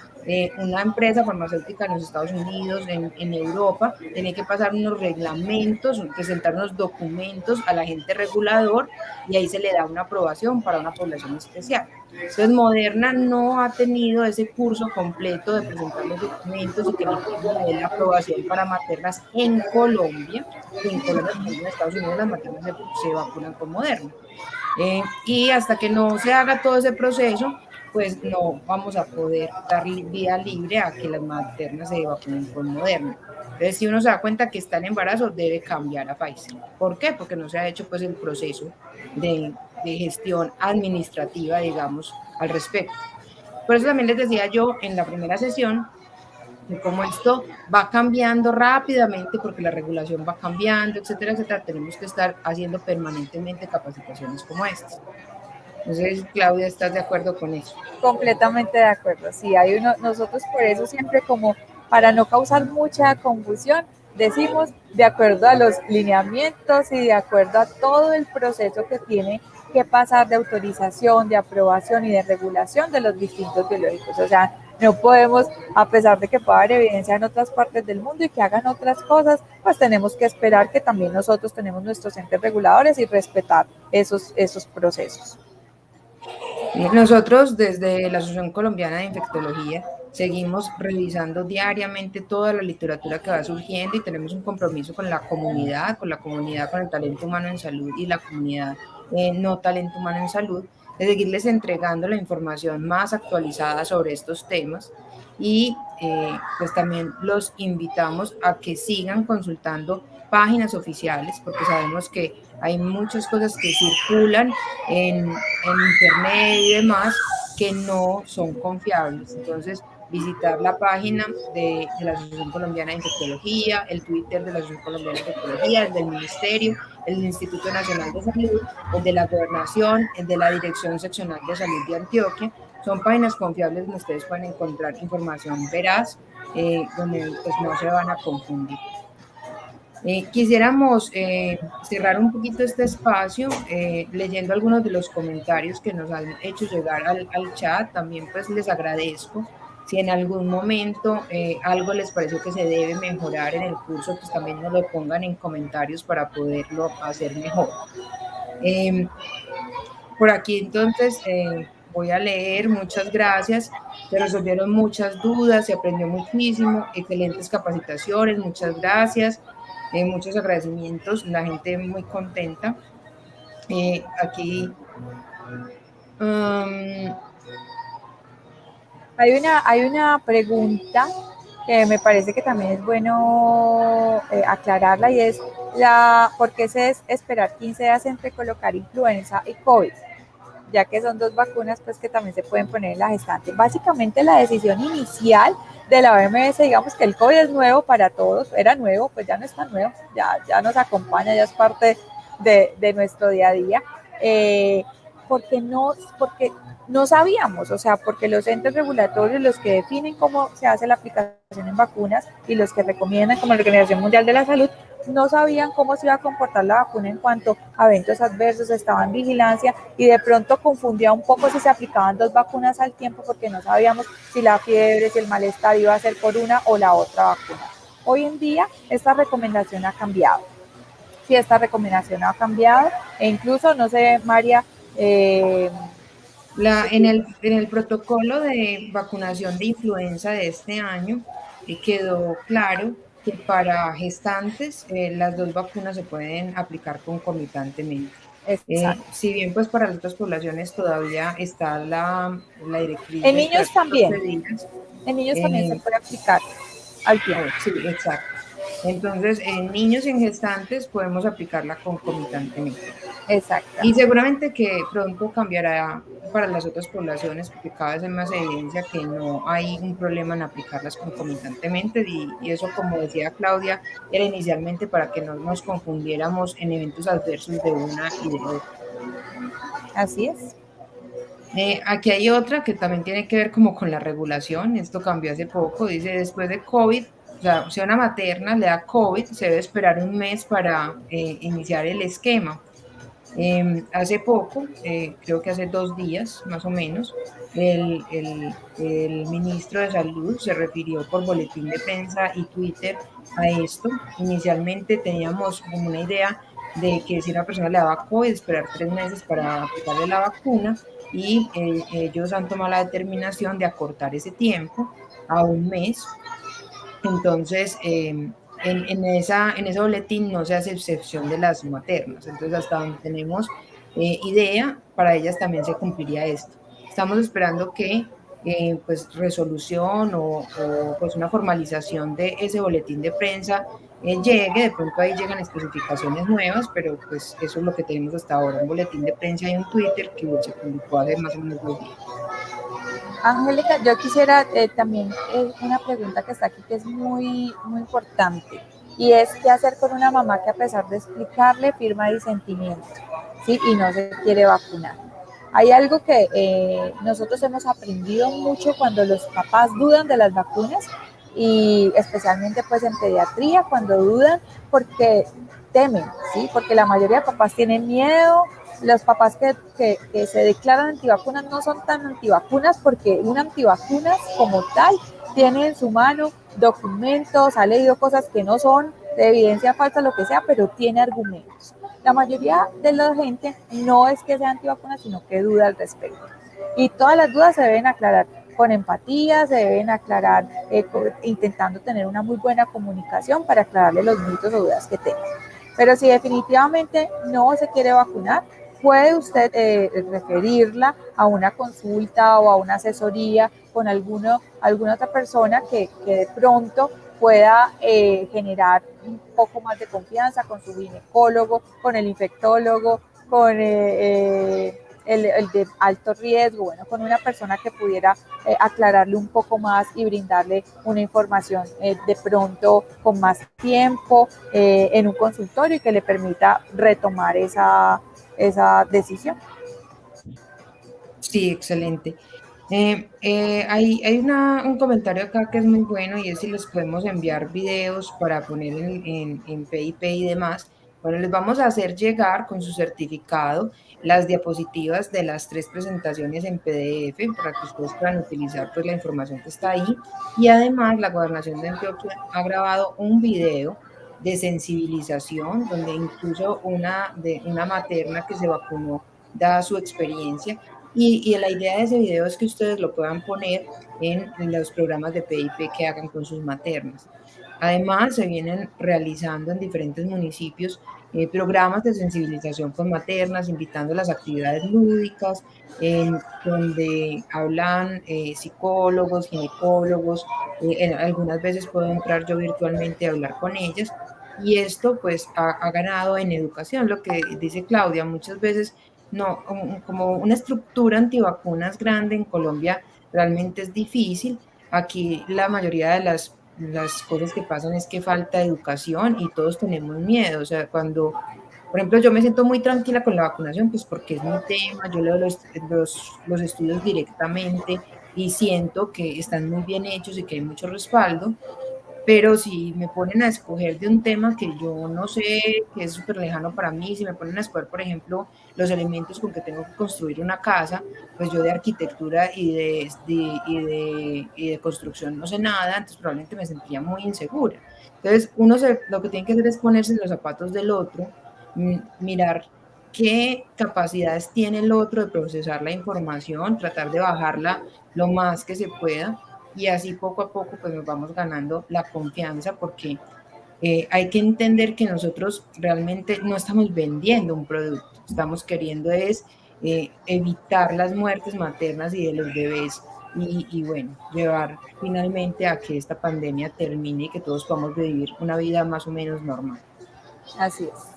F: una empresa farmacéutica en los Estados Unidos, en Europa, tiene que pasar unos reglamentos, presentar unos documentos al agente regulador y ahí se le da una aprobación para una población especial. Entonces, Moderna no ha tenido ese curso completo de presentar los documentos y que le dé la aprobación para maternas en Colombia. En Colombia, en Estados Unidos, las maternas se vacunan con Moderna. Y hasta que no se haga todo ese proceso, pues no vamos a poder dar vía libre a que las maternas se vacunen con Moderna. Entonces, si uno se da cuenta que está en embarazo, debe cambiar a Pfizer. ¿Por qué? Porque no se ha hecho pues el proceso de gestión administrativa, digamos, al respecto. Por eso también les decía yo en la primera sesión, que como esto va cambiando rápidamente, porque la regulación va cambiando, etcétera, etcétera, tenemos que estar haciendo permanentemente capacitaciones como estas. Entonces, Claudia, ¿estás de acuerdo con eso?
D: Completamente de acuerdo. Sí, hay nosotros por eso siempre como para no causar mucha confusión, decimos de acuerdo a los lineamientos y de acuerdo a todo el proceso que tiene que pasar de autorización, de aprobación y de regulación de los distintos biológicos. O sea, no podemos, a pesar de que pueda haber evidencia en otras partes del mundo y que hagan otras cosas, pues tenemos que esperar que también nosotros tenemos nuestros entes reguladores y respetar esos procesos.
F: Nosotros desde la Asociación Colombiana de Infectología seguimos revisando diariamente toda la literatura que va surgiendo y tenemos un compromiso con la comunidad, con el talento humano en salud y la comunidad no talento humano en salud, de seguirles entregando la información más actualizada sobre estos temas y pues también los invitamos a que sigan consultando páginas oficiales porque sabemos que hay muchas cosas que circulan en internet y demás que no son confiables. Entonces, visitar la página de la Asociación Colombiana de Infectología, el Twitter de la Asociación Colombiana de Infectología, el del Ministerio, el del Instituto Nacional de Salud, el de la Gobernación, el de la Dirección Seccional de Salud de Antioquia. Son páginas confiables donde ustedes pueden encontrar información veraz, donde pues, no se van a confundir. Quisiéramos cerrar un poquito este espacio leyendo algunos de los comentarios que nos han hecho llegar al chat. También pues les agradezco. Si en algún momento algo les pareció que se debe mejorar en el curso, pues también nos lo pongan en comentarios para poderlo hacer mejor. Por aquí entonces voy a leer, muchas gracias, se resolvieron muchas dudas, se aprendió muchísimo, excelentes capacitaciones, muchas gracias. Muchos agradecimientos, la gente muy contenta. Aquí
D: hay una pregunta que me parece que también es bueno aclararla y es ¿por qué se debe esperar 15 días entre colocar influenza y COVID? Ya que son dos vacunas pues que también se pueden poner en la gestante. Básicamente la decisión inicial de la OMS, digamos que el COVID es nuevo para todos, era nuevo, pues ya no es tan nuevo, ya nos acompaña, ya es parte de nuestro día a día, porque no sabíamos, o sea, porque los entes regulatorios, los que definen cómo se hace la aplicación en vacunas y los que recomiendan como la Organización Mundial de la Salud, no sabían cómo se iba a comportar la vacuna en cuanto a eventos adversos, estaba en vigilancia y de pronto confundía un poco si se aplicaban dos vacunas al tiempo porque no sabíamos si la fiebre, si el malestar iba a ser por una o la otra vacuna. Hoy en día esta recomendación ha cambiado. Sí, esta recomendación ha cambiado e incluso, no sé, María,
F: en el protocolo de vacunación de influenza de este año quedó claro que para gestantes las dos vacunas se pueden aplicar concomitantemente. Si bien pues para las otras poblaciones todavía está la directriz.
D: En niños también. En niños también se puede aplicar al tiempo.
F: Sí, exacto. Entonces, en niños y en gestantes podemos aplicarla concomitantemente.
D: Exacto.
F: Y seguramente que pronto cambiará para las otras poblaciones porque cada vez hay más evidencia que no hay un problema en aplicarlas concomitantemente y eso, como decía Claudia, era inicialmente para que no nos confundiéramos en eventos adversos de una y de otra.
D: Así es.
F: Aquí hay otra que también tiene que ver como con la regulación, esto cambió hace poco, dice después de COVID, o sea, si a una materna le da COVID, se debe esperar un mes para iniciar el esquema. Hace poco, creo que hace 2 días más o menos, el ministro de Salud se refirió por boletín de prensa y Twitter a esto. Inicialmente teníamos como una idea de que si una persona le daba COVID, esperar 3 meses para aplicarle la vacuna y ellos han tomado la determinación de acortar ese tiempo a 1 mes. Entonces, en ese boletín no se hace excepción de las maternas. Entonces, hasta donde tenemos idea, para ellas también se cumpliría esto. Estamos esperando que pues resolución pues una formalización de ese boletín de prensa llegue, de pronto ahí llegan especificaciones nuevas, pero pues eso es lo que tenemos hasta ahora, un boletín de prensa y un Twitter que se publicó hace más o menos 2 días.
D: Angélica, yo quisiera también una pregunta que está aquí que es muy, muy importante, y es qué hacer con una mamá que a pesar de explicarle firma disentimiento, ¿sí? Y no se quiere vacunar. Hay algo que nosotros hemos aprendido mucho cuando los papás dudan de las vacunas, y especialmente pues en pediatría cuando dudan porque temen, ¿sí? Porque la mayoría de papás tienen miedo. Los papás que se declaran antivacunas no son tan antivacunas porque un antivacunas como tal tiene en su mano documentos, ha leído cosas que no son de evidencia falsa, lo que sea, pero tiene argumentos. La mayoría de la gente no es que sea antivacuna, sino que duda al respecto. Y todas las dudas se deben aclarar con empatía, se deben aclarar intentando tener una muy buena comunicación para aclararle los mitos o dudas que tengan. Pero si definitivamente no se quiere vacunar, puede usted referirla a una consulta o a una asesoría con alguna otra persona que de pronto pueda generar un poco más de confianza con su ginecólogo, con el infectólogo, con el de alto riesgo, bueno, con una persona que pudiera aclararle un poco más y brindarle una información de pronto con más tiempo en un consultorio y que le permita retomar esa decisión.
F: Sí, excelente. Hay un comentario acá que es muy bueno y es si les podemos enviar videos para poner en PIP y demás. Bueno, les vamos a hacer llegar con su certificado las diapositivas de las 3 presentaciones en PDF para que ustedes puedan utilizar pues la información que está ahí. Y además la Gobernación de Antioquia ha grabado un video de sensibilización donde incluso una materna que se vacunó da su experiencia. Y la idea de ese video es que ustedes lo puedan poner en los programas de PIP que hagan con sus maternas. Además, se vienen realizando en diferentes municipios programas de sensibilización con maternas, invitando a las actividades lúdicas, donde hablan psicólogos, ginecólogos, algunas veces puedo entrar yo virtualmente a hablar con ellas. Y esto pues ha ganado en educación, lo que dice Claudia, muchas veces no, como una estructura antivacunas grande en Colombia realmente es difícil. Aquí la mayoría de las cosas que pasan es que falta educación y todos tenemos miedo. O sea, cuando, por ejemplo, yo me siento muy tranquila con la vacunación, pues porque es mi tema, yo leo los estudios directamente y siento que están muy bien hechos y que hay mucho respaldo. Pero si me ponen a escoger de un tema que yo no sé, que es súper lejano para mí, si me ponen a escoger, por ejemplo, los elementos con que tengo que construir una casa, pues yo de arquitectura y de construcción no sé nada, entonces probablemente me sentiría muy insegura. Entonces, lo que tiene que hacer es ponerse en los zapatos del otro, mirar qué capacidades tiene el otro de procesar la información, tratar de bajarla lo más que se pueda y así poco a poco pues nos vamos ganando la confianza porque hay que entender que nosotros realmente no estamos vendiendo un producto, estamos queriendo es evitar las muertes maternas y de los bebés y bueno, llevar finalmente a que esta pandemia termine y que todos podamos vivir una vida más o menos normal.
D: Así es.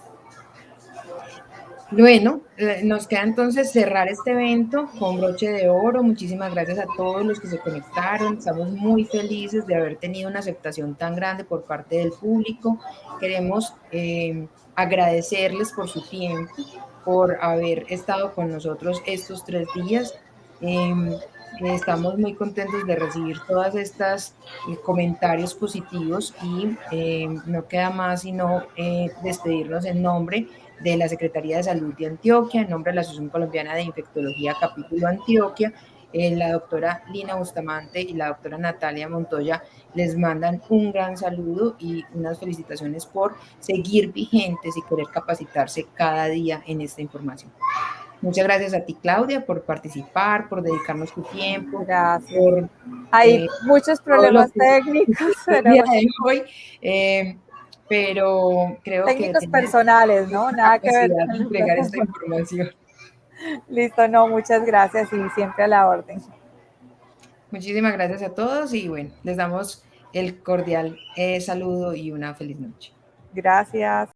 F: Bueno, nos queda entonces cerrar este evento con broche de oro. Muchísimas gracias a todos los que se conectaron. Estamos muy felices de haber tenido una aceptación tan grande por parte del público. Queremos agradecerles por su tiempo, por haber estado con nosotros estos 3 días. Estamos muy contentos de recibir todas estas comentarios positivos y no queda más sino despedirnos en nombre de la Secretaría de Salud de Antioquia, en nombre de la Asociación Colombiana de Infectología Capítulo Antioquia. La doctora Lina Bustamante y la doctora Natalia Montoya les mandan un gran saludo y unas felicitaciones por seguir vigentes y querer capacitarse cada día en esta información. Muchas gracias a ti, Claudia, por participar, por dedicarnos tu tiempo,
D: Gracias.
F: por
D: Hay muchos
F: todo lo
D: problemas
F: que
D: técnicos,
F: el
D: pero
F: día de hoy, pero creo que
D: técnicos
F: tienes
D: personales, ¿no?
F: la
D: Nada que ver
F: capacidad
D: con
F: de
D: la
F: entregar esta
D: plataforma.
F: información.
D: Listo, no, muchas gracias y siempre a la orden.
F: Muchísimas gracias a todos y bueno, les damos el cordial saludo y una feliz noche.
D: Gracias.